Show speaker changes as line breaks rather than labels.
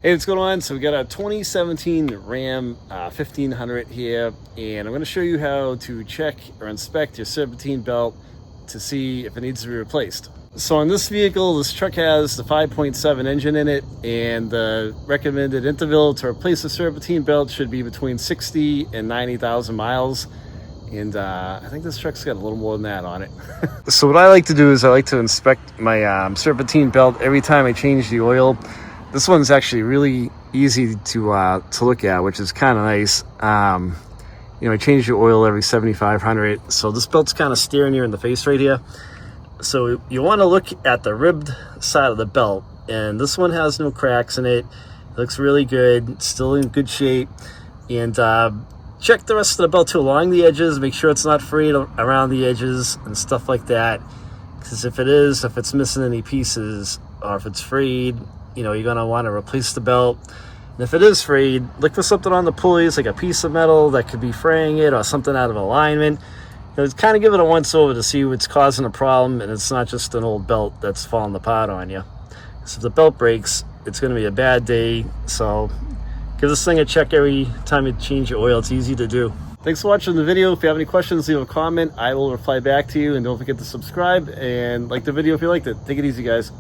Hey, what's going on? So we got a 2017 Ram 1500 here, and I'm going to show you how to check or inspect your serpentine belt to see if it needs to be replaced. So on this vehicle, this truck has the 5.7 engine in it, and the recommended interval to replace the serpentine belt should be between 60 and 90,000 miles. And I think this truck's got a little more than that on it. So what I like to do is I like to inspect my serpentine belt every time I change the oil. This one's actually really easy to look at, which is kind of nice. You know, I change the oil every 7,500, so this belt's kind of staring you in the face right here. So you want to look at the ribbed side of the belt, and this one has no cracks in it. It looks really good, it's still in good shape. And check the rest of the belt too, along the edges, make sure it's not frayed around the edges and stuff like that. Because if it is, if it's missing any pieces, or if it's frayed, you know, you're going to want to replace the belt. And if it is frayed, look for something on the pulleys, like a piece of metal that could be fraying it, or something out of alignment. You know, kind of give it a once over to see what's causing a problem, and it's not just an old belt that's falling apart on you. So if the belt breaks, it's going to be a bad day. So give this thing a check every time you change your oil. It's easy to do. Thanks for watching the video. If you have any questions, leave a comment. I will reply back to you, and don't forget to subscribe and like the video if you liked it. Take it easy, guys.